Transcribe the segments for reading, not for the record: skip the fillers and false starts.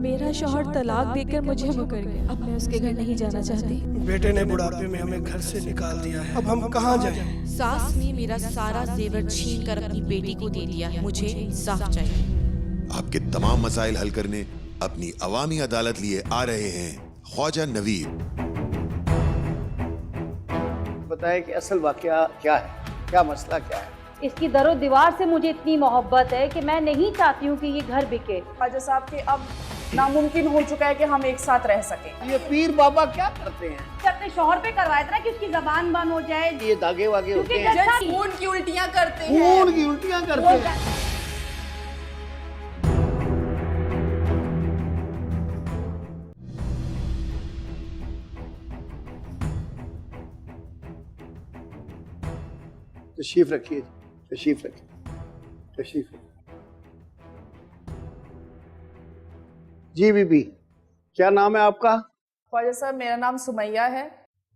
मेरा शौहर तलाक देकर मुझे मुकर गया। अब मैं उसके घर नहीं जाना चाहती। बेटे ने बुढ़ापे में हमें घर से निकाल दिया है, अब हम कहाँ जाएं? सास ने मेरा सारा जेवर छीन कर अपनी बेटी को दे दिया है। मुझे इंसाफ चाहिए। आपके तमाम मसाइल हल करने अपनी अवामी अदालत लिए आ रहे हैं ख्वाजा नवीद। बताएं कि असल वाकया क्या है, क्या मसला क्या है? इसकी दरो दीवार से मुझे इतनी मोहब्बत है कि मैं नहीं चाहती हूँ कि ये घर बिके। ख्वाजा साहब के अब नामुमकिन हो चुका है कि हम एक साथ रह सकें। ये पीर बाबा क्या करते हैं? अपने शौहर पे करवाया था ना कि उसकी जबान बंद हो जाए। ये धागे वागे होते हैं, खून की उल्टियाँ करते हैं। खून की उल्टियाँ करते हैं। तशरीफ रखिए, तशरीफ रखिए, तशरीफ रखिए। जी बीबी, क्या नाम है आपका? ख्वाजा साहब, मेरा नाम सुमैया है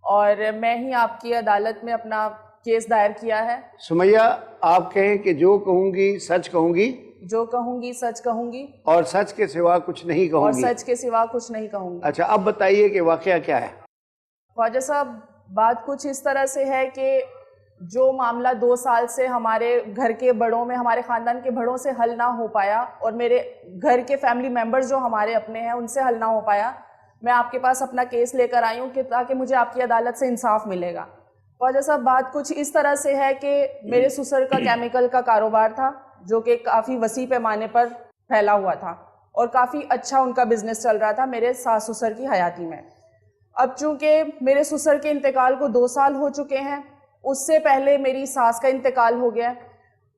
और मैं ही आपकी अदालत में अपना केस दायर किया है। सुमैया, आप कहें कि जो कहूंगी सच कहूंगी, जो कहूंगी सच कहूंगी और सच के सिवा कुछ नहीं और कहूंगी। सच के सिवा कुछ नहीं कहूंगी। अच्छा, अब बताइए कि वाकया क्या है? ख्वाजा साहब, बात कुछ इस तरह से है कि जो मामला 2 साल से हमारे घर के बड़ों में, हमारे ख़ानदान के बड़ों से हल ना हो पाया और मेरे घर के फैमिली मेंबर्स जो हमारे अपने हैं उनसे हल ना हो पाया, मैं आपके पास अपना केस लेकर आई हूँ कि ताकि मुझे आपकी अदालत से इंसाफ मिलेगा। ख्वाजा साहब, बात कुछ इस तरह से है कि मेरे ससुर का केमिकल का कारोबार था जो कि काफ़ी वसी पैमाने पर फैला हुआ था और काफ़ी अच्छा उनका बिजनेस चल रहा था मेरे सास ससुर की हयाती में। अब चूँकि मेरे ससुर के इंतकाल को 2 साल हो चुके हैं, उससे पहले मेरी सास का इंतकाल हो गया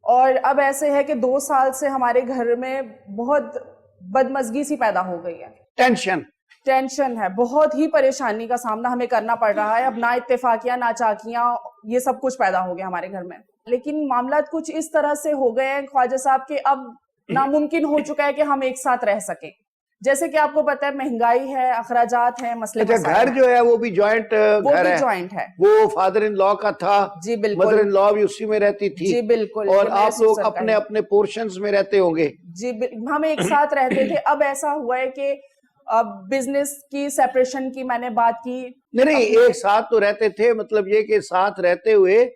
और अब ऐसे है कि 2 साल से हमारे घर में बहुत बदमज़गी सी पैदा हो गई है। टेंशन है, बहुत ही परेशानी का सामना हमें करना पड़ रहा है। अब ना इत्तेफाकियां, ना चाकियां, ये सब कुछ पैदा हो गया हमारे घर में। लेकिन मामला कुछ इस तरह से हो गए हैं ख्वाजा साहब के अब नामुमकिन हो चुका है कि हम एक साथ रह सकें। जैसे कि आपको पता है, महंगाई है, अखराजात है, मसले। अच्छा, घर जो है वो भी जॉइंट घर है? जॉइंट है। वो फादर इन लॉ का था? जी बिल्कुल। मदर इन लॉ भी उसी में रहती थी? जी बिल्कुल। और आप लोग अपने अपने पोर्शंस में रहते होंगे? जी, हम एक साथ रहते थे। अब ऐसा हुआ है कि अब बिजनेस की सेपरेशन की मैंने बात की। नहीं, एक साथ तो रहते थे, मतलब ये कि साथ रहते हुए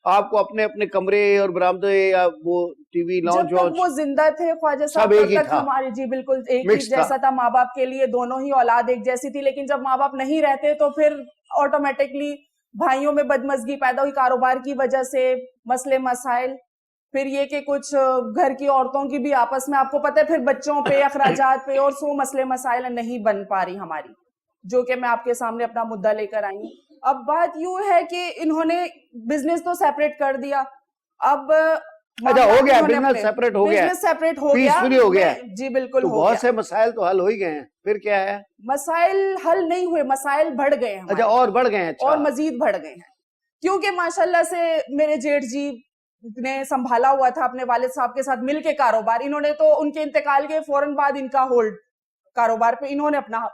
आपको अपने अपने कमरे और बरामदे या वो टीवी लॉन्च, जब तक वो जिंदा थे ख्वाजा साहब, सब एक ही तक था। हमारे जी बिल्कुल एक ही जैसा था। माँ बाप के लिए दोनों ही औलाद एक जैसी थी। लेकिन जब माँ बाप नहीं रहते तो फिर ऑटोमेटिकली भाइयों में बदमज़गी पैदा हुई कारोबार की वजह से, मसले मसाइल। फिर ये कि कुछ घर की औरतों की भी आपस में, आपको पता है, फिर बच्चों पे, अखराजात पे और सो मसले मसाइल नहीं बन पा रही हमारी, जो कि मैं आपके सामने अपना मुद्दा लेकर आई हूँ। अब बात यूं है कि इन्होंने बिजनेस तो सेपरेट कर दिया। अब अच्छा, हो गया बिजनेस सेपरेट हो गया, बिजनेस सेपरेट हो गया, पीसफुली हो गया। जी बिल्कुल, तो हो बहुत गया। से मसाइल तो हल हो ही गए हैं, फिर क्या है? मसाइल हल नहीं हुए, मसाइल बढ़ गए हैं। अच्छा, और बढ़ गए हैं? और मजीद बढ़ गए हैं, क्योंकि माशाल्लाह से मेरे जेठ जी ने संभाला हुआ था अपने वालिद साहब के साथ मिलके कारोबार। इन्होंने तो उनके इंतकाल के फौरन बाद इनका होल्ड कारोबार पे इन्होंने अपना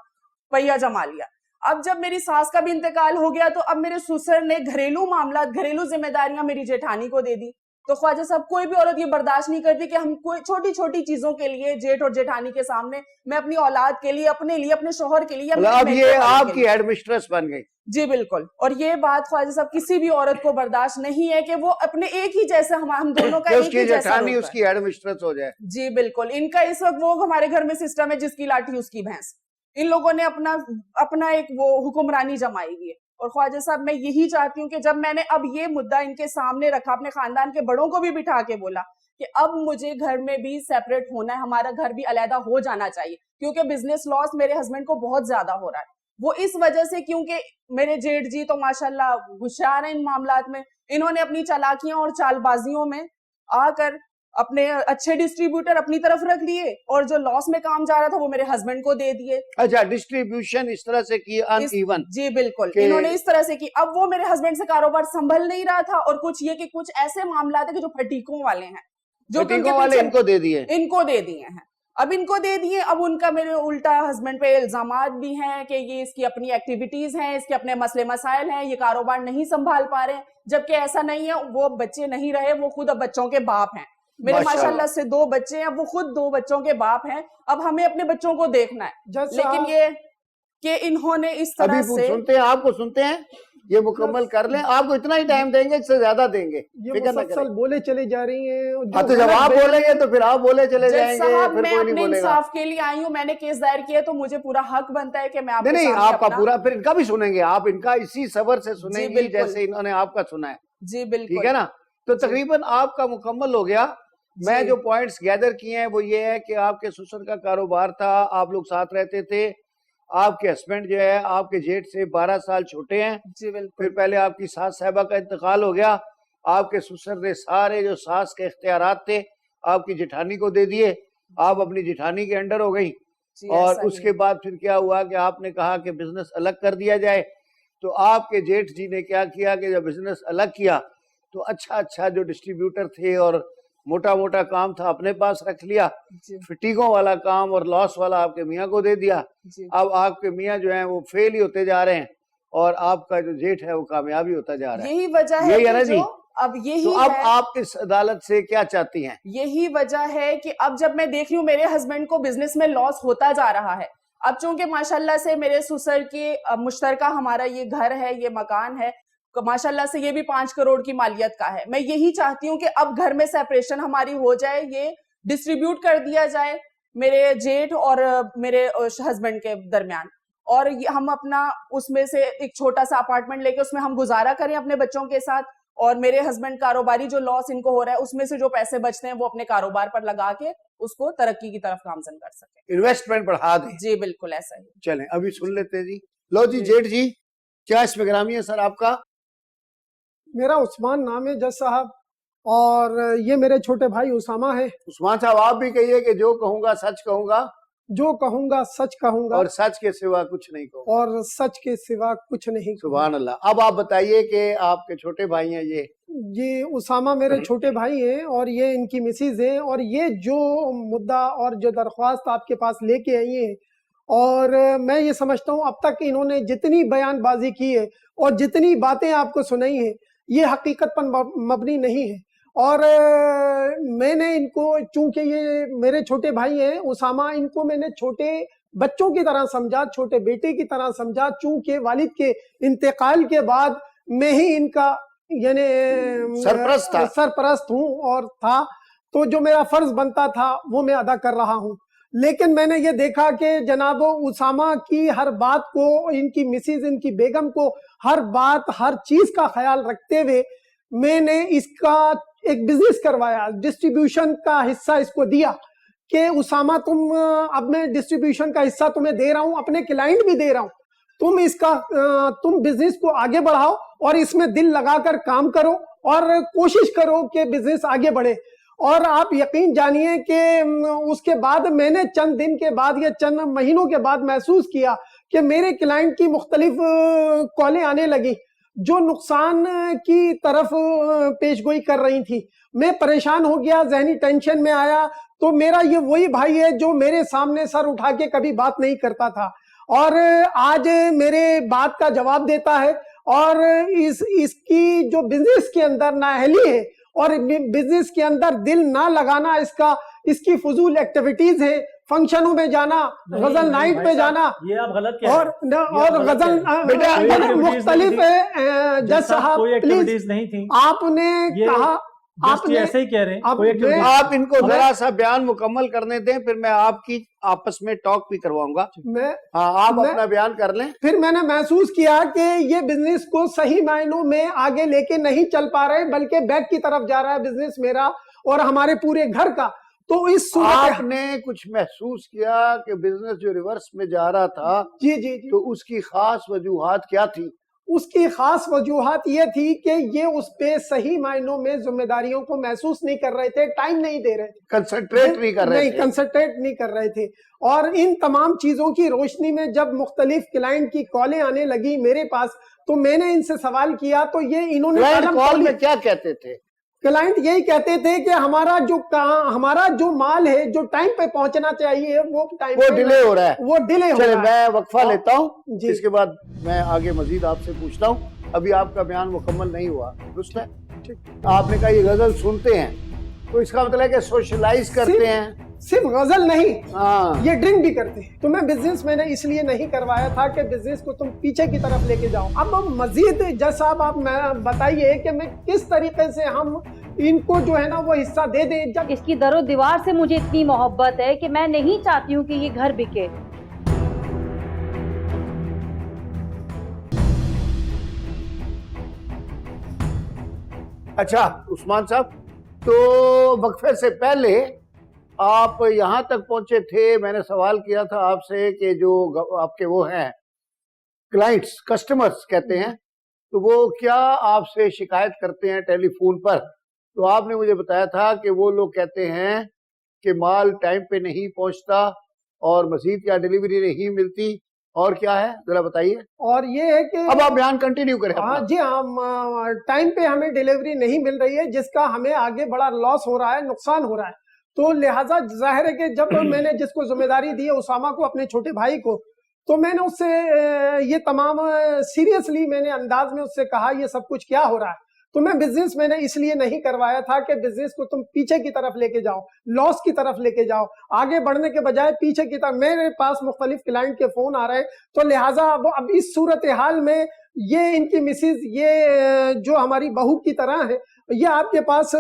पहिया जमा लिया। अब जब मेरी सास का भी इंतकाल हो गया तो अब मेरे ससुर ने घरेलू मामला, घरेलू जिम्मेदारियां मेरी जेठानी को दे दी। तो ख्वाजा साहब, कोई भी औरत ये बर्दाश्त नहीं करती कि हम कोई छोटी छोटी चीजों के लिए जेठ और जेठानी के सामने, मैं अपनी औलाद के लिए, अपने लिए, अपने शौहर के लिए, अब ये आपकी हेडमिस्ट्रेस बन गई? जी बिल्कुल। और ये बात ख्वाजा साहब किसी भी औरत को बर्दाश्त नहीं है कि वो अपने एक ही जैसे, हम दोनों का एक ही जैसा जेठानी उसकी हेडमिस्ट्रेस हो जाए। जी बिल्कुल। इनका इस वक्त वो हमारे घर में सिस्टम है जिसकी लाठी उसकी भैंस। इन लोगों ने अपना एक वो हुक्मरानी जमाई हुई है। और ख्वाजा साहब, मैं यही चाहती हूँ कि जब मैंने अब ये मुद्दा इनके सामने रखा, अपने खानदान के बड़ों को भी बिठा के बोला कि अब मुझे घर में भी सेपरेट होना है, हमारा घर भी अलहदा हो जाना चाहिए, क्योंकि बिजनेस लॉस मेरे हस्बैंड को बहुत ज्यादा हो रहा है। वो इस वजह से क्योंकि मेरे जेठ जी तो माशाल्लाह होशियार हैं इन मामलात में। इन्होंने अपनी चालाकियां और चालबाजियों में आकर अपने अच्छे डिस्ट्रीब्यूटर अपनी तरफ रख लिए और जो लॉस में काम जा रहा था वो मेरे हस्बैंड को दे दिए। अच्छा, डिस्ट्रीब्यूशन इस तरह से की अनइवन? जी बिल्कुल, इन्होंने इस तरह से की। अब वो मेरे हस्बैंड से कारोबार संभल नहीं रहा था और कुछ ये कि कुछ ऐसे मामला थे कि जो फटीकों वाले हैं, जो फटीकों वाले इनको दे दिए हैं। अब इनको दे दिए। अब उनका मेरे उल्टा हस्बैंड पे इल्जामात भी हैं कि ये इसकी अपनी एक्टिविटीज हैं, इसके अपने मसले मसाइल हैं, ये कारोबार नहीं संभाल पा रहे हैं, जबकि ऐसा नहीं है। वो बच्चे नहीं रहे, वो खुद अब बच्चों के बाप हैं। मेरे माशाल्लाह। माशाल्लाह से 2 बच्चे हैं, वो खुद 2 बच्चों के बाप हैं। अब हमें अपने बच्चों को देखना है, लेकिन ये कि इन्होंने इस तरह अभी से सुनते हैं, आपको सुनते हैं, ये मुकम्मल कर लें, आपको इतना ही टाइम देंगे, इससे ज्यादा देंगे, ये फिक्र ना मुसलसल करें। बोले चले जा रही हैं। और हाँ, तो जो जब आप गलत बोलेंगे तो फिर आप बोले चले जज जाएंगे, साहब, फिर मैं कोई नहीं अपने बोलेगा। इंसाफ के लिए आई हूँ, मैंने केस दायर किया तो मुझे पूरा हक बनता है कि मैं आपके नहीं सामने आपका अपना- पूरा, फिर इनका भी सुनेंगे, आप इनका इसी सबर से जी, सुनेंगे बिल्कुल। जैसे इन्होंने आपका सुना है, जी बिल्कुल, ठीक है ना। तो तकरीबन आपका मुकम्मल हो गया। मैं जी। जो पॉइंट्स गैदर किए हैं वो ये है कि आपके ससुर का कारोबार था, आप लोग साथ रहते थे, आपके हस्बैंड जो है आपके जेठ से 12 साल छोटे हैं। जी बिल्कुल, फिर पहले आपकी सास साहिबा का इंतकाल हो गया, आपके ससुर ने सारे जो सास के इख्तियारात थे आपकी जेठानी को दे दिए, आप अपनी जेठानी के अंडर हो गई। जी और ऐसा ही उसके बाद फिर क्या हुआ कि आपने कहा कि बिजनेस अलग कर दिया जाए। तो आपके जेठ जी ने क्या किया कि जब बिजनेस अलग किया तो अच्छा जो डिस्ट्रीब्यूटर थे और मोटा मोटा काम था अपने पास रख लिया, जी फिटिंगों वाला काम और लॉस वाला आपके मियाँ को दे दिया। जी अब आपके मियाँ जो हैं वो फेल ही होते जा रहे हैं और आपका जो जेठ है वो कामयाबी होता जा रहा है। यही वजह है यही है कि ना जी? जो अब यही तो अब है, आप इस अदालत से क्या चाहती हैं? यही वजह है कि अब जब मैं देख रही हूँ मेरे हस्बैंड को बिजनेस में लॉस होता जा रहा है। अब चूंकि माशाल्लाह से मेरे ससुर की मुश्तरका हमारा ये घर है, ये मकान है, माशाल्लाह से ये भी 5 करोड़ की मालियत का है। मैं यही चाहती हूँ कि अब घर में सेपरेशन हमारी हो जाए, ये डिस्ट्रीब्यूट कर दिया जाए मेरे जेठ और मेरे हस्बैंड के दरमियान, और हम अपना उसमें से एक छोटा सा अपार्टमेंट लेके उसमें हम गुजारा करें अपने बच्चों के साथ, और मेरे हस्बैंड कारोबारी जो लॉस इनको हो रहा है उसमें से जो पैसे बचते हैं वो अपने कारोबार पर लगा के उसको तरक्की की तरफ गामजन कर सके। इन्वेस्टमेंट बढ़ा दें। जी बिल्कुल ऐसा ही। चलें अभी सुन लेते हैं जी। लो जी जेठ जी, क्या इसमें ग्रामी है सर आपका? मेरा उस्मान नाम है जज साहब, और ये मेरे छोटे भाई उसामा है। उस्मान साहब आप भी कहिए कि जो कहूंगा सच कहूंगा जो कहूंगा सच कहूंगा, और सच के सिवा कुछ नहीं कहूंगा। और सच के सिवा कुछ नहीं कहूंगा। सुभान अल्लाह। अब आप बताइए कि आपके छोटे भाई हैं ये उसामा मेरे छोटे भाई हैं और ये इनकी मिसिज हैं, और ये जो मुद्दा और जो दरख्वास्त आपके पास लेके आई है, और मैं ये समझता हूँ अब तक इन्होंने जितनी बयानबाजी की है और जितनी बातें आपको सुनाई है ये हकीकत पर मबनी नहीं है। और मैंने इनको, चूंकि ये मेरे छोटे भाई हैं उसामा, इनको मैंने छोटे बच्चों की तरह समझा, छोटे बेटे की तरह समझा, चूंकि वालिद के इंतकाल के बाद मैं ही इनका यानी सरपरस्त हूँ और था, तो जो मेरा फर्ज बनता था वो मैं अदा कर रहा हूँ। लेकिन मैंने ये देखा कि जनाब उसामा की हर बात को, इनकी मिसिज, इनकी बेगम को हर बात, हर चीज का ख्याल रखते हुए मैंने इसका एक बिजनेस करवाया, डिस्ट्रीब्यूशन का हिस्सा इसको दिया कि उसामा तुम, अब मैं डिस्ट्रीब्यूशन का हिस्सा तुम्हें दे रहा हूं, अपने क्लाइंट भी दे रहा हूं, तुम बिजनेस को आगे बढ़ाओ और इसमें दिल लगाकर काम करो और कोशिश करो कि बिजनेस आगे बढ़े। और आप यकीन जानिए कि उसके बाद मैंने चंद दिन के बाद या चंद महीनों के बाद महसूस किया कि मेरे क्लाइंट की मुख्तलिफ कॉलें आने लगी जो नुकसान की तरफ पेशगोई कर रही थी। मैं परेशान हो गया, जहनी टेंशन में आया। तो मेरा ये वही भाई है जो मेरे सामने सर उठा के कभी बात नहीं करता था और आज मेरे बात का जवाब देता है, और इसकी जो बिजनेस के अंदर नाअहली है और बिजनेस के अंदर दिल ना लगाना, इसकी फजूल एक्टिविटीज है, फंक्शनों में जाना, गजल नाइट पे जाना, ये आप गलत कह रहे हैं। और गजल मुख्तलिफ है। जज साहब प्लीज, नहीं थी, आपने कहा, आपने ऐसे ही कह रहे हैं। आप इनको जरा सा बयान मुकम्मल करने दें, फिर मैं आपकी आपस में टॉक भी करवाऊंगा। आप अपना बयान कर लें। फिर मैंने महसूस किया कि ये बिजनेस को सही मायनों में आगे लेके नहीं चल पा रहे, बल्कि बैक की तरफ जा रहा है बिजनेस मेरा और हमारे पूरे घर का। तो इस आपने कुछ महसूस किया कि बिजनेस जो रिवर्स में जा रहा था, जी, तो उसकी खास वजूहात क्या थी? उसकी खास वजूहात ये थी कि ये उस पे सही मायनों में जिम्मेदारियों को महसूस नहीं कर रहे थे, टाइम नहीं दे रहे थे, कंसंट्रेट नहीं कर रहे थे। और इन तमाम चीजों की रोशनी में जब मुख्तलिफ क्लाइंट की कॉलें आने लगी मेरे पास, तो मैंने इनसे सवाल किया, तो ये इन्होंने कॉल में क्या कहते थे? क्लाइंट यही कहते थे कि हमारा जो माल है, जो टाइम पे पहुंचना चाहिए, वो डिले हो रहा है, वो डिले हो रहा है। मैं वक्फा लेता हूँ, इसके बाद मैं आगे मजीद आपसे पूछता हूँ। अभी आपका बयान मुकम्मल नहीं हुआ, दुरुस्त है? आपने कहा ये गजल सुनते हैं, तो इसका मतलब है कि सोशलाइज करते हैं। सिर्फ गजल नहीं, हाँ, ये ड्रिंक भी करते हैं। तो मैं बिजनेस मैंने इसलिए नहीं करवाया था कि बिजनेस को तुम पीछे की तरफ लेके जाओ। अब मजीद जज साहब आप मैं बताइए कि मैं किस तरीके से हम इनको जो है ना वो हिस्सा दे दें। जब इसकी दरो दीवार से मुझे इतनी मोहब्बत है कि मैं नहीं चाहती हूँ कि ये घर बिके। अच्छा उस्मान साहब, तो वक्फे से पहले आप यहाँ तक पहुंचे थे, मैंने सवाल किया था आपसे कि जो आपके वो हैं क्लाइंट्स, कस्टमर्स कहते हैं, तो वो क्या आपसे शिकायत करते हैं टेलीफोन पर? तो आपने मुझे बताया था कि वो लोग कहते हैं कि माल टाइम पे नहीं पहुंचता और मजीद क्या डिलीवरी नहीं मिलती, और क्या है जरा बताइए। और ये है कि अब आप बयान कंटिन्यू करें। हाँ जी, हाँ, टाइम पे हमें डिलीवरी नहीं मिल रही है, जिसका हमें आगे बड़ा लॉस हो रहा है, नुकसान हो रहा है। तो लिहाजा जाहिर है कि जब मैंने जिसको जिम्मेदारी दी है उसामा को, अपने छोटे भाई को, तो मैंने उससे ये तमाम सीरियसली मैंने अंदाज में उससे कहा ये सब कुछ क्या हो रहा है। तो मैं बिजनेस मैंने इसलिए नहीं करवाया था कि बिजनेस को तुम पीछे की तरफ लेके जाओ, लॉस की तरफ लेके जाओ, आगे बढ़ने के बजाय पीछे की तरफ। मेरे पास मुख्तलिफ क्लाइंट के फोन आ रहे हैं, तो लिहाजा अब इस सूरत हाल में ये इनकी मिसिज, ये जो हमारी बहू की तरह है, ये आपके पास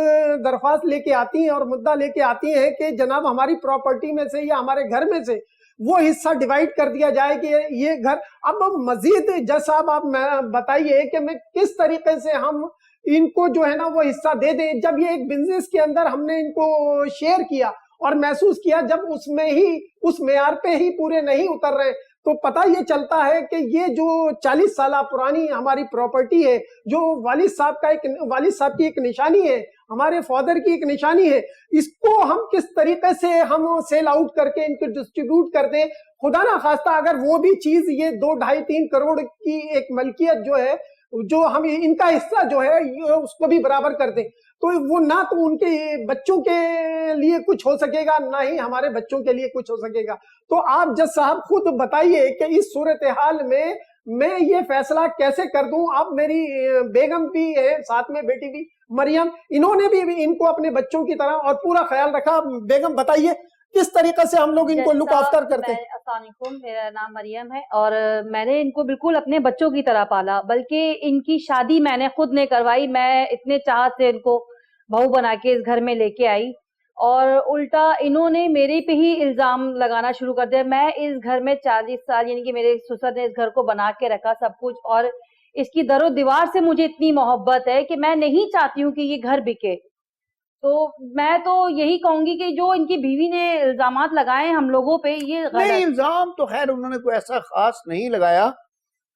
दरख्वास्त लेके आती हैं और मुद्दा लेके आती हैं कि जनाब हमारी प्रॉपर्टी में से या हमारे घर में से वो हिस्सा डिवाइड कर दिया जाए कि ये घर। अब मजीद जज साहब आप बताइए कि मैं किस तरीके से हम इनको जो है ना वो हिस्सा दे दें। जब ये एक बिजनेस के अंदर हमने इनको शेयर किया और महसूस किया, जब उसमें ही उस मेयार पे ही पूरे नहीं उतर रहे, तो पता ये चलता है कि ये जो 40 साल पुरानी हमारी प्रॉपर्टी है, जो वालिद साहब की एक निशानी है, हमारे फादर की एक निशानी है, इसको हम किस तरीके से हम सेल आउट करके इनको डिस्ट्रीब्यूट कर दें। खुदा ना खास्ता अगर वो भी चीज ये 2, 2.5, 3 करोड़ की एक मलकियत जो है, जो हम इनका हिस्सा जो है ये उसको भी बराबर कर दें, तो वो ना तो उनके बच्चों के लिए कुछ हो सकेगा, ना ही हमारे बच्चों के लिए कुछ हो सकेगा। तो आप जज साहब खुद बताइए कि इस सूरत हाल में मैं ये फैसला कैसे कर दूं। आप मेरी बेगम भी है, साथ में बेटी भी मरियम, इन्होंने भी इनको अपने बच्चों की तरह और पूरा ख्याल रखा। बेगम बताइए किस तरीके से हम लोग इनको लुक आफ्टर करते हैं। अस्सलाम वालेकुम, मेरा नाम मरियम है और मैंने इनको बिल्कुल अपने बच्चों की तरह पाला, बल्कि इनकी शादी मैंने खुद ने करवाई। मैं इतने चाहत से इनको बहू बना के इस घर में लेके आई और उल्टा इन्होंने मेरे पे ही इल्जाम लगाना शुरू कर दिया। मैं इस घर में 40 साल, यानी कि मेरे ससुर ने इस घर को बना के रखा सब कुछ, और इसकी दरो दीवार से मुझे इतनी मोहब्बत है कि मैं नहीं चाहती हूँ कि ये घर बिके। तो मैं तो यही कहूंगी कि जो इनकी बीवी ने इल्जामात लगाए हम लोगों पे, ये नहीं, इल्जाम तो खैर उन्होंने कोई ऐसा खास नहीं लगाया,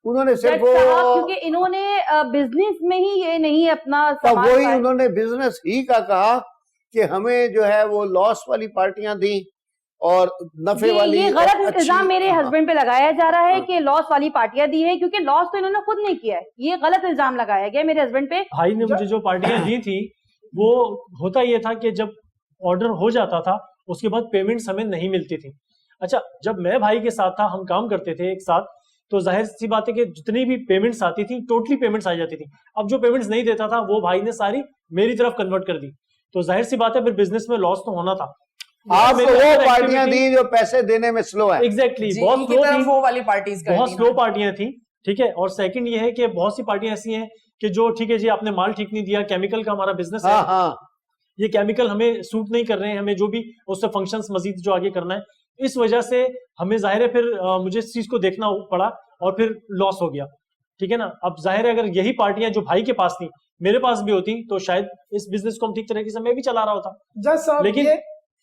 उन्होंने सिर्फ क्योंकि इन्होंने बिजनेस में ही ये नहीं अपना वही उन्होंने बिजनेस ही का कहा कि हमें जो है वो लॉस वाली पार्टियां दी और नफे वाली। ये गलत इल्जाम मेरे हस्बैंड पे लगाया जा रहा है कि लॉस वाली पार्टियां दी है, क्योंकि लॉस तो इन्होंने खुद नहीं किया है। ये गलत इल्जाम लगाया गया मेरे हस्बैंड पे। भाई ने मुझे जो पार्टियां दी थी वो होता ये था कि जब ऑर्डर हो जाता था उसके बाद पेमेंट्स हमें नहीं मिलती थी। अच्छा, जब मैं भाई के साथ था, हम काम करते थे एक साथ, तो जाहिर सी बात है कि जितनी भी पेमेंट्स आती थी टोटली पेमेंट्स आ जाती थी। अब जो पेमेंट्स नहीं देता था वो भाई ने सारी मेरी तरफ कन्वर्ट कर दी, तो जाहिर सी बात है फिर बिजनेस में लॉस तो होना था। आपको वो पार्टियां दी जो पैसे देने में स्लो है। एग्जैक्टली, बहुत स्लो थी, वो वाली पार्टीज बहुत स्लो पार्टियां थी। ठीक है, और सेकंड ये है कि बहुत सी पार्टियां ऐसी हैं कि जो ठीक है जी आपने माल ठीक नहीं दिया, केमिकल का हमारा बिजनेस है, हाँ। ये केमिकल हमें सूट नहीं कर रहे हैं, हमें जो भी उससे फंक्शंस मजीद जो आगे करना है, इस वजह से हमें जाहिर है फिर मुझे इस चीज को देखना पड़ा और फिर लॉस हो गया। ठीक है ना, अब जाहिर है अगर यही पार्टियां जो भाई के पास थी मेरे पास भी होती तो शायद इस बिजनेस को हम ठीक तरीके से मैं भी चला रहा होता। जज साहब लेकिन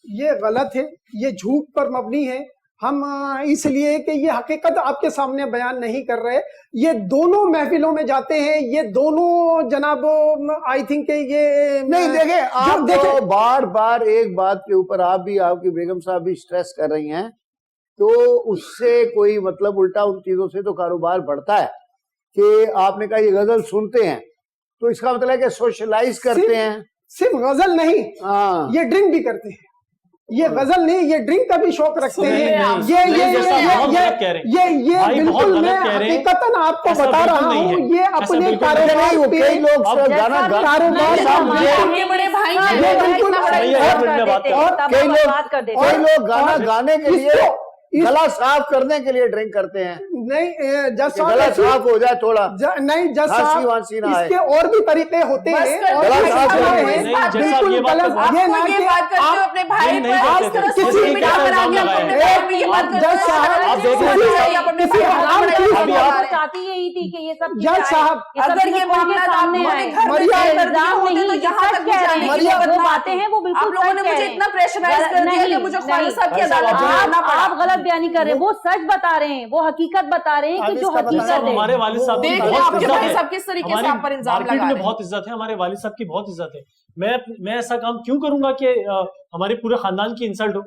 ये गलत है, ये झूठ पर मबनी है। हम इसलिए कि ये हकीकत आपके सामने बयान नहीं कर रहे, ये दोनों महफिलों में जाते हैं, ये दोनों जनाब आई थिंक ये नहीं देखे आप तो बार बार एक बात के ऊपर आप भी, आपकी बेगम साहब भी स्ट्रेस कर रही हैं, तो उससे कोई मतलब उल्टा उन चीजों से तो कारोबार बढ़ता है। कि आपने कहा ये गजल सुनते हैं, तो इसका मतलब है कि सोशलाइज करते हैं। सिर्फ गजल नहीं, हाँ, ये ड्रिंक भी करते हैं। ये गजल नहीं, ये ड्रिंक का भी शौक रखते हैं। ये बिल्कुल मैं हकीकतन आपको बता रहा हूँ, ये अपने कारोबार पे कई लोग गाना गाने के लिए, गला साफ करने के लिए ड्रिंक करते हैं। नहीं जज साहब, गला साफ हो जाए थोड़ा। नहीं जज साहब, इसके और भी तरीके होते हैं। बिल्कुल गलत ये ना कि आप अपने भाई चाहती यही थी कि ये सब जज साहब, अगर ये मामला सामने आए, वो बातें हैं वो बिल्कुल, आप लोगों ने मुझे इतना प्रेशराइज कर दिया कि मुझे ख्वाजा साहब की अदालत में जाना पड़ा। आप गलत बयानी कर रहे हैं, वो सच बता रहे हैं, वो हकीकत बता रहे हैं कि जो हकीकत है। हमारे वालिद साहब की देखिए बहुत आपके इज्जत भाई है, साहब किस तरीके से आप पर इल्जाम मार्केट लगा में रहे हैं। बहुत इज्जत है, हमारे वालिद साहब की बहुत इज्जत है। मैं ऐसा काम क्यों करूंगा कि हमारे पूरे खानदान की इंसल्ट हो।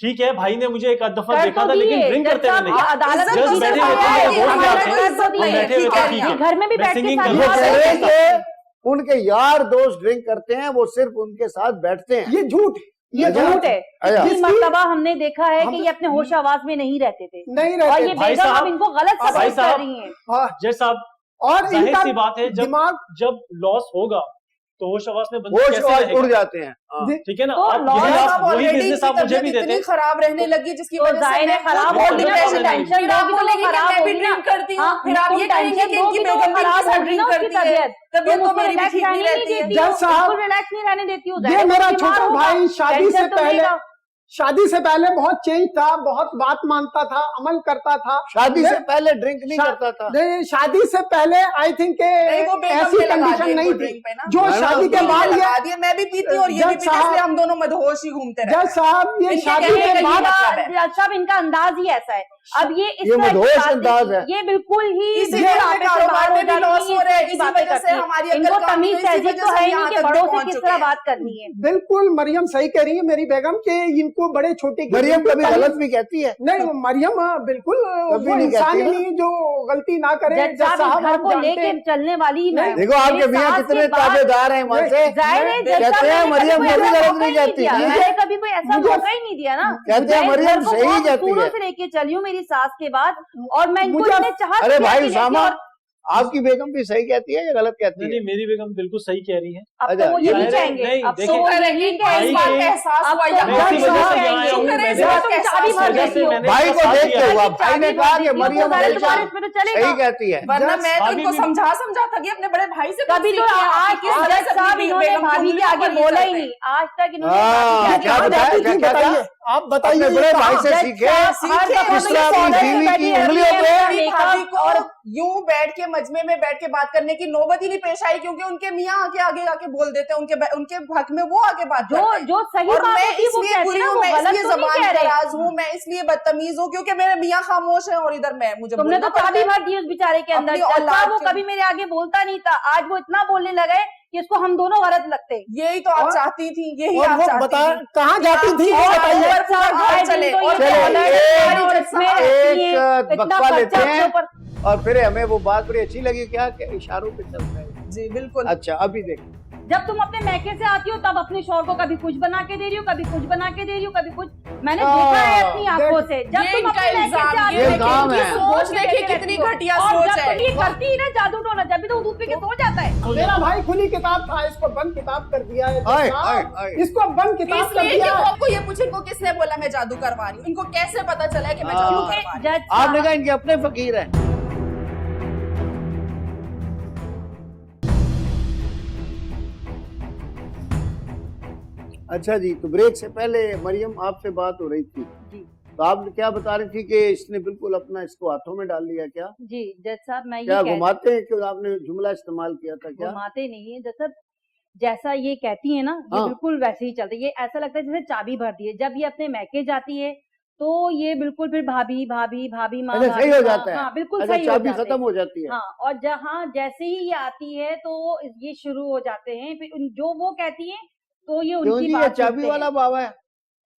ठीक है, भाई ने मुझे एक आध दफा देखा था, लेकिन ड्रिंक करते हुए नहीं। अदालत जज बैठे हुए थे, बैठे हुए थे, ठीक है, घर में भी मैं बैठ सिंगिंग के करूंगा। कि उनके यार दोस्त ड्रिंक करते हैं, वो सिर्फ उनके साथ बैठते हैं। ये झूठ, ये झूठ है। अच्छा। इस मर्तबा हमने देखा है कि ये अपने होश आवाज में नहीं रहते थे, नहीं और रहते। ये भाई बेगम साहब, अब इनको गलत भाई सपोर्ट कर साहब, रही हैं। हाँ, जज साहब, और जाहिर इनका सी बात है, जब लॉस होगा तो होश आवाज में बंदे कैसे होश रहेगा? उड़ जाते हैं। हाँ। ठीक है ना, तो आप लॉस यही साहब आप वही ऑलरेडी बिजनेस आप मुझे भी देते इतनी खराब रहने लगी जिसकी तो वजह से जाहिर है मैं खराब खुद होगी ना, डिप्रेशन तो टेंशन फिर आप दोगी तो बोलेंगे कि खराब मैं भी होगी ना। ड्रिंक करती हूँ, हाँ, फिर आप तुम ये कहेंगे टेंशन कि इनकी दोगी तो बेगम भी खराब इनके साथ होगी ड्रिंक ना उसकी करती है, तबीयत। तबीयत तुम तो उसको मेरी भी रिलैक्स ठीक नहीं रहने नहीं रहती है। देती जज हो, साहब, बिल्कुल रिलैक्स नहीं रहने देती हो। ये मेरा बीमार छोटा होगा, भाई टेंशन तो शादी से पहले बहुत चेंज था, बहुत बात मानता था, अमल करता था। शादी से पहले ड्रिंक नहीं करता था। नहीं, शादी से पहले आई थिंक वो बेगम ऐसी ने लगा कंडीशन दिया नहीं इनको थी। ड्रिंक पे ना। जो मैंने शादी के बेगम ने बाद लगा ये दिया, मैं भी पीती हूँ और ये भी जज पीता है, इसलिए साहब, हम दोनों मदहोश ही घूमते रहते जज साहब, ये इनके शादी कहने के का बाद मतलब है। जज साहब, इनका अंदाज ही ऐसा है। अब ये इस ये तरह की मदहोश बातें- अंदाज है। ये बिल्कुल ही इसीलिए बिल्कुल हमें आपस में कारोबार बाहर में हो भी जाती लॉस है, हो रहा है, इसी इसी बातें वजह से करती है। हमारी अक्ल इनको काम नहीं तमीज हो रही, इसी तहजीब वजह तो से है हम नहीं यहाँ कि तक भी बड़ों से पहुंच किस चुके तरह हैं। बात करनी है। बिल्कुल मरियम सही कह रही है मेरी बेगम के, इनको बड़े छोटे मरियम कभी गलत भी कहती है। नहीं, मरियम बिल्कुल कभी वो नहीं इंसान कहती ही ना। नहीं जो गलती ना करे। जज साहब, घर आप को जानते लेके हैं। चलने वाली ही मैं हूँ। देखो आपके मेरी मियाँ सास कितने के बाद- ताबेदार हैं वहाँ से। जाहिर है, जज कहते साहब, हैं मैंने मरियम कभी कभी ऐसा गलत मौका नहीं ही कहती। दिया। मैंने कभी कोई ऐसा मौका ही नहीं दिया ना। कहते हैं मैं मरियम घर को सही बहुत कहती उसूलों है। से लेके चली हूँ मेरी सास के बाद, और मैं इनको मुझे- इतने चाहत अरे से भाई लेके उसामा, और आपकी बेगम भी सही कहती है या गलत कहती नहीं है? नहीं, मेरी बेगम बिल्कुल सही कह रही है। अब अच्छा, तो वो ये यही नहीं, कहेंगे, नहीं, अब तो देखिए, वो शुक्र है कि यही इनको इस कहेंगे। बात का एहसास अब हुआ तो यहाँ वो मैं इसी यही वजह से कहेंगे। यहाँ आया हूँ, शुक्र है, मैंने- इस बात का मैंने चाबी भर वजह से देती हो। मैंने भाई को साथ देखते दिया। हुआ भाई ने कहा कि मरियम तो हमेशा इसमें तो चलेगा। सही कहती है। वरना जज मैं तो भाभी इनको भी- समझा थकी अपने बड़े भाई से कभी तो आज जज साहब इन्होंने भाभी के आगे बोला ही नहीं, आज तक इन्होंने हाँ, भाभी के क्या आगे बताया? जाती थी, क्या- क्या- बताइए, आप बताइए। अपने बड़े भाई से जज सीखे। साहब हर दफा किस तरह अपनी बीवी की उंगलियों पे भाभी को और यूं बैठ के मजमे में बैठ के बात करने की नौबत ही नहीं पेश आई, क्योंकि उनके मियाँ आगे आके बोल देते हैं, उनके हक में वो आके बात करते हैं। जो सही और बात मैं होती है वो इसलिए कहते बुरी हैं ना, हूँ, वो मैं गलत इसलिए तो नहीं जबान कह रहे। दराज हूँ, मैं इसलिए बदतमीज हूँ, क्योंकि मेरे मियाँ खामोश है और इधर मैं मुझे तुमने तो बोलना पड़ता चाबी है। भर दी उस बेचारे के अंदर। अपनी जज औलाद साहब, वो के- कभी मेरे आगे बोलता नहीं था, आज वो इतना बोलने लगे कि इसको हम दोनों गलत लगते हैं। यही तो आप और- चाहती थी, यही और आप वो चाहती बता थी। कहाँ जाती थी, और ये बताइए। और पूरा घर आए दिन चले तो ये और चले, बोला एक- है, और इसमें रहती एक है, इतना बकवा लेते खर्चा हैं। अपने ऊपर। और फिर हमें वो बात बड़ी अच्छी लगी क्या कि इशारों पे चल रहा है। जी बिल्कुल। अच्छा अभी देखो, जब तुम अपने मैके से आती हो तब अपने शौहर को कभी कुछ बना के दे रही हो, कभी कुछ बना के दे रही हो, कभी कुछ। मैंने देखा है अपनी आंखों से। जब ये तुम इनका अपने मैके से इल्जाम, आती ये हो, इल्जाम ये है। सोच देखिए लेके कितनी रहती हो। घटिया और सोच जब है। तुम ये करती है ना जादू टोना, जब भी तो दूध पी के सो जाता है। मेरा भाई खुली किताब था, इसको बंद किताब कर दिया है। आए, साहब, आए, आए। इसको बंद किताब कर इसलिए कि दिया वो है। आपको ये पूछे इनको किसने बोला मैं जादू करवा रही हूँ, इनको कैसे पता चला है कि मैं जादू हाँ। करवा रही हूँ। जज आपने कहा इनके अपने फकीर हैं। अच्छा जी, तो ब्रेक से पहले मरियम आपसे बात हो रही थी जी तो आप क्या बता रही थी कि इसने बिल्कुल अपना इसको हाथों में डाल लिया क्या? जी जज साहब, मैं ये क्या कह घुमाते हैं कि आपने जुमला इस्तेमाल किया था क्या? घुमाते नहीं है जज साहब, जैसा ये कहती है ना, ये हाँ। बिल्कुल वैसे ही चलता है। ये ऐसा लगता है जैसे चाबी भर दी है। जब ये अपने मैके जाती है तो ये बिल्कुल फिर भाभी भाभी भाभी माँ, अच्छा सही हो भाभी, जाता है। हाँ बिल्कुल अच्छा सही हो चाबी जाते खत्म हैं। हो जाती है। हाँ, और जहाँ जैसे ही ये आती है तो ये शुरू हो जाते हैं, फिर जो वो कहती है तो ये क्यों उनकी जी, ये बात चाबी सुनते वाला हैं। बाबा है?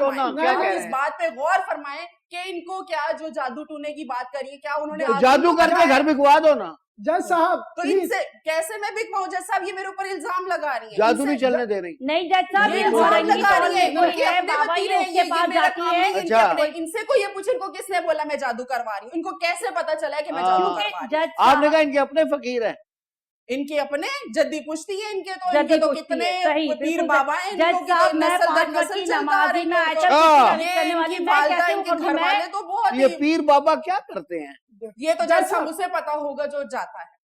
ना, फरमाएं, क्या हम कह रहे इस हैं? बात पे गौर फरमाएं कि इनको क्या जो जादू टूने की बात करी है, क्या उन्होंने तो आदमी जादू को करके बुझाया? घर बिकवा दो ना, जज साहब तो प्लीज इनसे कैसे मैं बिकवाऊं? जज साहब ये मेरे ऊपर इल्जाम लगा रही है। जादू इनसे- नहीं चलने दे रही। नहीं जज साहब ये ये इल्जाम औरंगी लगा तो रही है, कोई इनके है, अपने बाबा वकील ये हैं, उसके ये पास मेरा जाती काम है। नहीं, इनके अच्छा। अपने। इनसे को ये पूछे इनको किसने बोला मैं जादू करवा रही हूँ, इनको कैसे पता चला है कि मैं हाँ। जादू क्योंकि करवा रही जज आपने साहब कहा इनके अपने फकीर हैं। हूँ? इनके अपने जद्दी पुश्ती है, इनके तो जद्दी इनके तो पुश्ती कितने है, सही, पीर बिल्कुल बाबा हैं, जज इनको की साहब तो मैं नस्ल दर 5 वक्त नस्ल की चलता आ नमाजी रही में है। आयतल अच्छा। कुर्सी ये करने वाली इनकी मैं वालिदा, कैसे इनके कर दूं घर मैं? वाले तो बहुत ये ही, पीर बाबा क्या करते हैं? ये तो जज जज साहब साहब उसे पता होगा जो जाता है।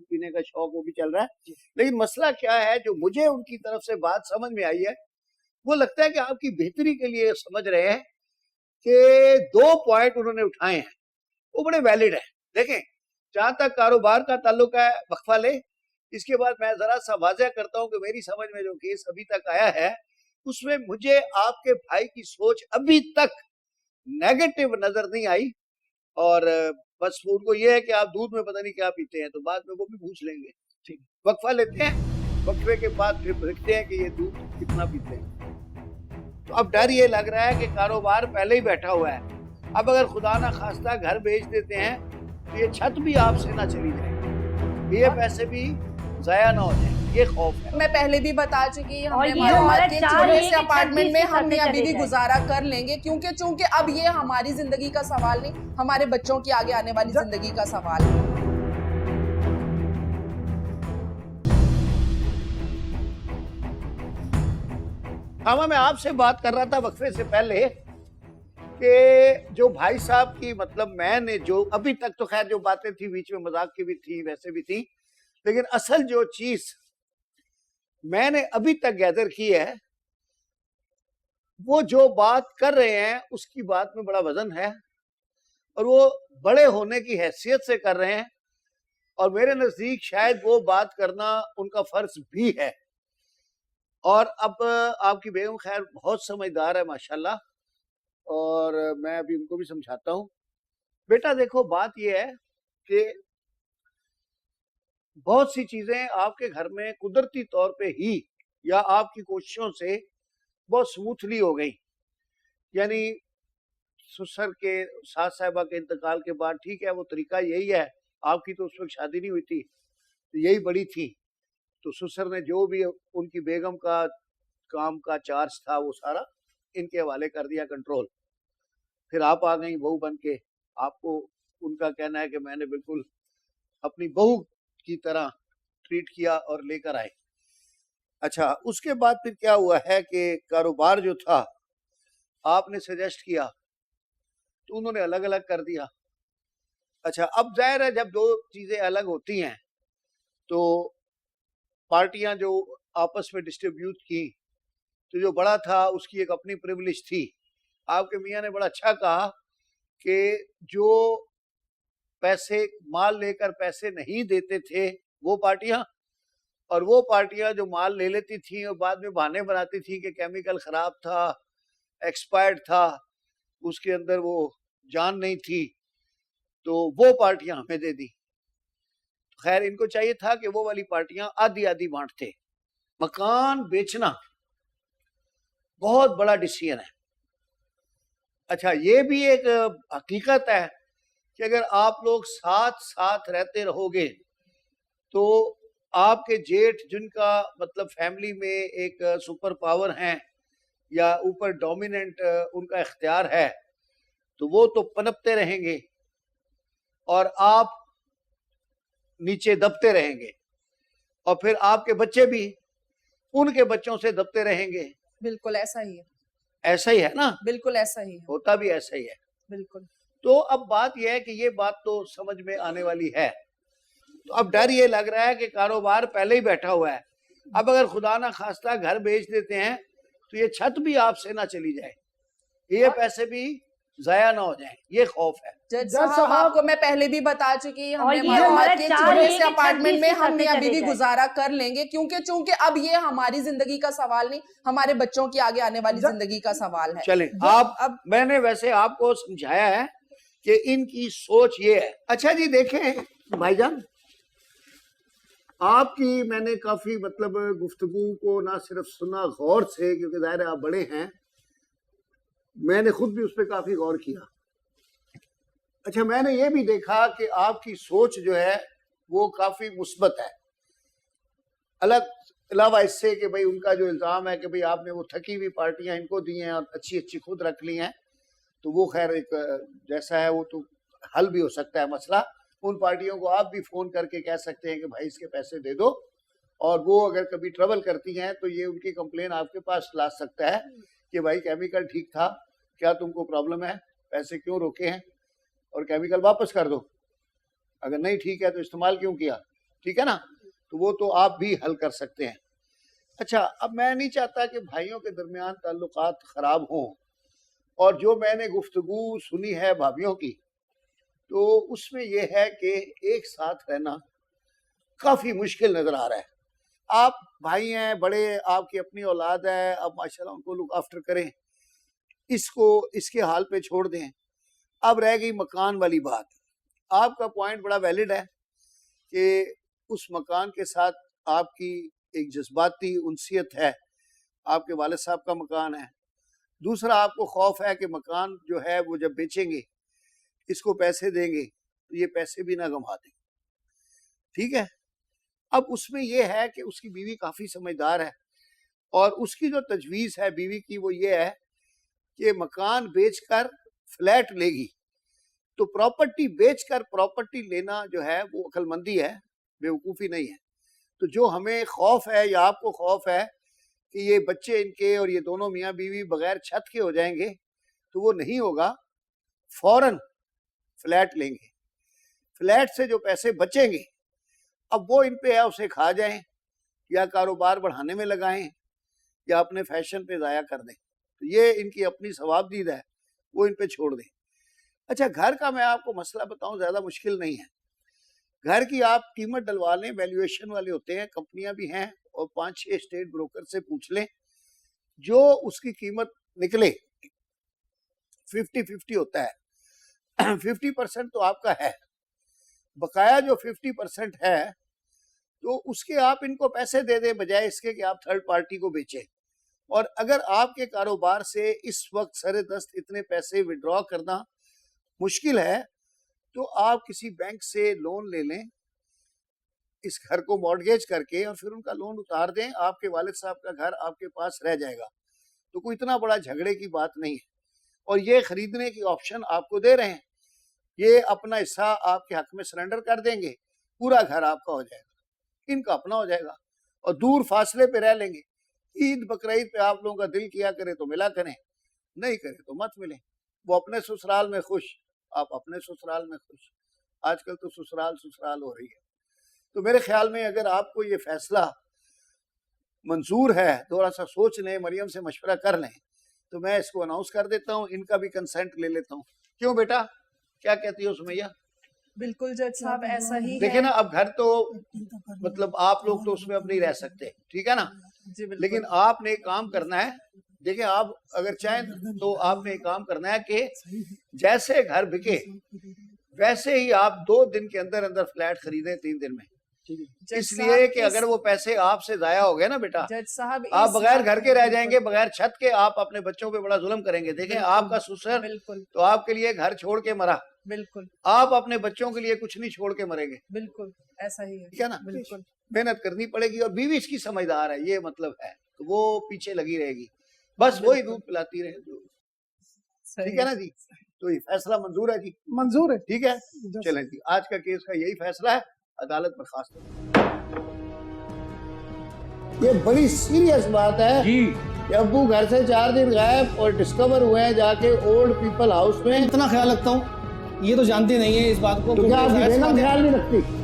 दूध पीने का शौक वो भी चल रहा है। लेकिन मसला क्या है, जो मुझे उनकी तरफ से बात समझ में आई है, वो लगता है कि आपकी बेहतरी के लिए समझ रहे हैं कि 2 पॉइंट उन्होंने उठाए हैं, वो बड़े वैलिड है। देखें, जहां तक कारोबार का ताल्लुक है, वक्फा ले, इसके बाद मैं जरा सा वाज़ह करता हूं कि मेरी समझ में जो केस अभी तक आया है, उसमें मुझे आपके भाई की सोच अभी तक नेगेटिव नजर नहीं आई। और बस उनको ये है कि आप दूध में पता नहीं क्या पीते हैं, तो बाद में वो भी पूछ लेंगे। ठीक। वक्फा लेते हैं, वक्फे के बाद फिर देखते हैं कि ये दूध कितना पीते हैं। तो अब डर ये लग रहा है कि कारोबार पहले ही बैठा हुआ है, अब अगर खुदा ना खास्ता घर बेच देते हैं तो ये छत भी आपसे ना चली जाए, ये पैसे भी जाया ना हो जाए, ये खौफ है। मैं पहले भी बता चुकी और हमने ये मालूमात हमारा के चाह छोटे है से कि अपार्टमेंट में 26 हम मियां चले बीवी जाए। गुजारा कर लेंगे, क्योंकि चूंकि अब ये हमारी जिंदगी का सवाल नहीं, हमारे बच्चों की आगे आने वाली जिंदगी का सवाल है। हाँ, मैं आपसे बात कर रहा था वक्फे से पहले कि जो भाई साहब की मतलब मैंने जो अभी तक तो खैर जो बातें थी बीच में मजाक की भी थी वैसे भी थी, लेकिन असल जो चीज मैंने अभी तक गैदर की है, वो जो बात कर रहे हैं उसकी बात में बड़ा वजन है और वो बड़े होने की हैसियत से कर रहे हैं और मेरे नजदीक शायद वो बात करना उनका फर्ज भी है। और अब आपकी बेगम खैर बहुत समझदार है माशाल्लाह, और मैं अभी उनको भी समझाता हूँ। बेटा देखो बात यह है कि बहुत सी चीजें आपके घर में कुदरती तौर पे ही या आपकी कोशिशों से बहुत स्मूथली हो गई, यानी ससुर के सास साहिबा के इंतकाल के बाद ठीक है वो तरीका यही है, आपकी तो उस वक्त शादी नहीं हुई थी तो यही बड़ी थी, तो ससुर ने जो भी उनकी बेगम का काम का चार्ज था वो सारा इनके हवाले कर दिया कंट्रोल। फिर आप आ गई बहू बन के, आपको उनका कहना है कि मैंने बिल्कुल अपनी बहू की तरह ट्रीट किया और लेकर आए। अच्छा, उसके बाद फिर क्या हुआ है कि कारोबार जो था आपने सजेस्ट किया तो उन्होंने अलग अलग कर दिया। अच्छा, अब जाहिर है जब दो चीजें अलग होती हैं तो पार्टियां जो आपस में डिस्ट्रीब्यूट की, तो जो बड़ा था उसकी एक अपनी प्रिविलेज थी। आपके मियाँ ने बड़ा अच्छा कहा कि जो पैसे माल लेकर पैसे नहीं देते थे वो पार्टियां, और वो पार्टियां जो माल ले लेती थी और बाद में बहाने बनाती थी कि केमिकल खराब था, एक्सपायर्ड था, उसके अंदर वो जान नहीं थी, तो वो पार्टियां हमें दे दी। खैर इनको चाहिए था कि वो वाली पार्टियां आधी आधी बांटते। मकान बेचना बहुत बड़ा डिसीजन है। अच्छा, ये भी एक हकीकत है कि अगर आप लोग साथ साथ रहते रहोगे तो आपके जेठ जिनका मतलब फैमिली में एक सुपर पावर हैं या ऊपर डोमिनेंट उनका इख्तियार है, तो वो तो पनपते रहेंगे और आप नीचे दबते रहेंगे, और फिर आपके बच्चे भी उनके बच्चों से दबते रहेंगे। बिल्कुल ऐसा ही है, ऐसा ही है ना, बिल्कुल ऐसा ही है, होता भी ऐसा ही है। बिल्कुल। तो अब बात यह है कि ये बात तो समझ में आने वाली है। तो अब डर ये लग रहा है कि कारोबार पहले ही बैठा हुआ है, अब अगर खुदा ना खास्ता घर बेच देते हैं तो ये छत भी आपसे ना चली जाए, ये पैसे भी जाया ना हो जाए, ये खौफ है। जज साहब आपको मैं पहले भी बता चुकी और हमने ये हमारा मालूमात के चाह छोटे है से कि अपार्टमेंट में 26 हम मियां चले बीवी जाए। गुजारा कर लेंगे, क्योंकि चूंकि अब ये हमारी जिंदगी का सवाल नहीं, हमारे बच्चों की आगे आने वाली जिंदगी का सवाल है। चले आप, अब मैंने वैसे आपको समझाया है कि इनकी सोच ये है। अच्छा जी, देखें भाईजान, आपकी मैंने काफी मतलब गुफ्तगू को ना सिर्फ सुना गौर से, क्योंकि जाहिर है आप बड़े हैं, मैंने खुद भी उस पर काफी गौर किया। अच्छा, मैंने ये भी देखा कि आपकी सोच जो है वो काफी मुस्बत है, अलग अलावा इससे कि भाई उनका जो इल्जाम है कि भाई आपने वो थकी हुई पार्टियां इनको दी हैं और अच्छी अच्छी खुद रख ली हैं, तो वो खैर एक जैसा है वो तो हल भी हो सकता है मसला। उन पार्टियों को आप भी फोन करके कह सकते हैं कि भाई इसके पैसे दे दो, और वो अगर कभी ट्रबल करती हैं तो ये उनकी कंप्लेन आपके पास ला सकता है कि भाई केमिकल ठीक था, क्या तुमको प्रॉब्लम है, पैसे क्यों रोके हैं, और केमिकल वापस कर दो, अगर नहीं ठीक है तो इस्तेमाल क्यों किया, ठीक है ना, तो वो तो आप भी हल कर सकते हैं। अच्छा, अब मैं नहीं चाहता कि भाइयों के दरमियान ताल्लुकात खराब हों, और जो मैंने गुफ्तगू सुनी है भाभीियों की, तो उसमें यह है कि एक साथ रहना काफी मुश्किल नजर आ रहा है। आप भाई हैं बड़े, आपकी अपनी औलाद है, अब माशाल्लाह उनको लुक आफ्टर करें, इसको इसके हाल पे छोड़ दें। अब रह गई मकान वाली बात। आपका पॉइंट बड़ा वैलिड है कि उस मकान के साथ आपकी एक जज्बाती उनसियत है, आपके वालिद साहब का मकान है। दूसरा, आपको खौफ है कि मकान जो है वो जब बेचेंगे, इसको पैसे देंगे तो ये पैसे भी ना गंवा दें। ठीक है। अब उसमें ये है कि उसकी बीवी काफी समझदार है और उसकी जो तजवीज है बीवी की वो ये है कि मकान बेचकर फ्लैट लेगी। तो प्रॉपर्टी बेचकर प्रॉपर्टी लेना जो है वो अक्लमंदी है, बेवकूफ़ी नहीं है। तो जो हमें खौफ है या आपको खौफ है कि ये बच्चे इनके और ये दोनों मियाँ बीवी बगैर छत के हो जाएंगे, तो वो नहीं होगा। फौरन फ्लैट लेंगे, फ्लैट से जो पैसे बचेंगे अब वो इन पे है उसे खा जाएं या कारोबार बढ़ाने में लगाएं या अपने फैशन पे ज़ाया कर दें। तो ये इनकी अपनी सवाबदीद है, वो इन पे छोड़ दें। अच्छा, घर का मैं आपको मसला बताऊं, ज़्यादा मुश्किल नहीं है। घर की आप कीमत डलवा लें, वैल्यूएशन वाले होते हैं, कंपनियां भी हैं, और 5-6 स्टेट ब्रोकर से पूछ लें, जो उसकी कीमत निकले 50-50 होता है। 50% तो आपका है, बकाया जो 50% है तो उसके आप इनको पैसे दे दें बजाय इसके कि आप थर्ड पार्टी को बेचें। और अगर आपके कारोबार से इस वक्त सरे दस्त इतने पैसे विड्रॉ करना मुश्किल है तो आप किसी बैंक से लोन ले लें, इस घर को मॉर्गेज करके, और फिर उनका लोन उतार दें। आपके वालिद साहब का घर आपके पास रह जाएगा। तो कोई इतना बड़ा झगड़े की बात नहीं है। और ये खरीदने की ऑप्शन आपको दे रहे हैं, ये अपना हिस्सा आपके हक में सरेंडर कर देंगे, पूरा घर आपका हो जाएगा, इनका अपना हो जाएगा, और दूर फासले पे रह लेंगे। ईद बकरीद पे आप लोगों का दिल किया करे तो मिला करें, नहीं करे तो मत मिले। वो अपने ससुराल में खुश, आप अपने ससुराल में खुश। आजकल तो ससुराल ससुराल हो रही है। तो मेरे ख्याल में अगर आपको ये फैसला मंजूर है, थोड़ा सा सोच लें, मरियम से मशवरा कर लें, तो मैं इसको अनाउंस कर देता हूँ, इनका भी कंसेंट ले लेता हूँ। क्यों बेटा, क्या कहती हो सुमैया? बिल्कुल जज साहब, ऐसा ही देखिए है। ना, अब घर तो मतलब आप लोग तो उसमें अब नहीं रह सकते, ठीक है ना, जी बिल्कुल। लेकिन आपने एक काम करना है। देखिए, आप अगर चाहें तो आपने एक काम करना है कि जैसे घर बिके वैसे ही आप 2 दिन के अंदर अंदर फ्लैट खरीदें, 3 दिन में। जज इसलिए साहब, कि अगर वो पैसे आपसे जाया हो गए ना बेटा, जज साहब आप बगैर घर के रह जाएंगे, बगैर छत के, आप अपने बच्चों पे बड़ा जुल्म करेंगे। देखें, आपका ससुर बिल्कुल तो आपके लिए घर छोड़ के मरा, बिल्कुल आप अपने बच्चों के लिए कुछ नहीं छोड़ के मरेंगे, बिल्कुल ऐसा ही है। ठीक है ना। बिल्कुल मेहनत करनी पड़ेगी, और बीवी इसकी समझदार है, ये मतलब है, तो वो पीछे लगी रहेगी, बस वही दूध पिलाती रहे, ठीक है ना जी। तो ये फैसला मंजूर है जी? मंजूर है। ठीक है, चलें जी, आज का केस का यही फैसला है, अदालत बर्खास्त है। ये बड़ी सीरियस बात है जी। कि अब्बू घर से 4 दिन गायब और डिस्कवर हुए हैं जाके ओल्ड पीपल हाउस में। इतना ख्याल रखता हूँ, ये तो जानते नहीं है इस बात को। तो क्या आपकी बेगम ख्याल नहीं रखती?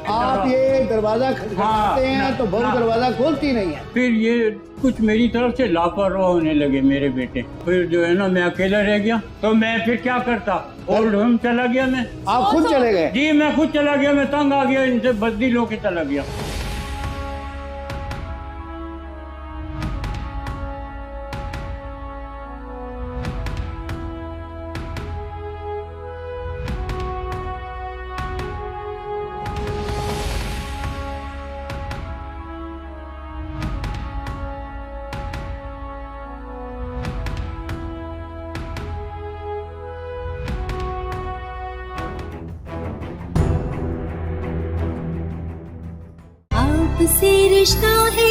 आप ये दरवाजा खटखटाते हैं तो बहू दरवाजा खोलती नहीं है। फिर ये कुछ मेरी तरफ से लापरवाह होने लगे मेरे बेटे। फिर जो है ना, मैं अकेला रह गया, तो मैं फिर क्या करता, ओल्ड होम चला गया मैं। आप खुद चले गए? जी, मैं खुद चला गया, मैं तंग आ गया, इनसे बदली लो के चला गया। आपसे रिश्ता है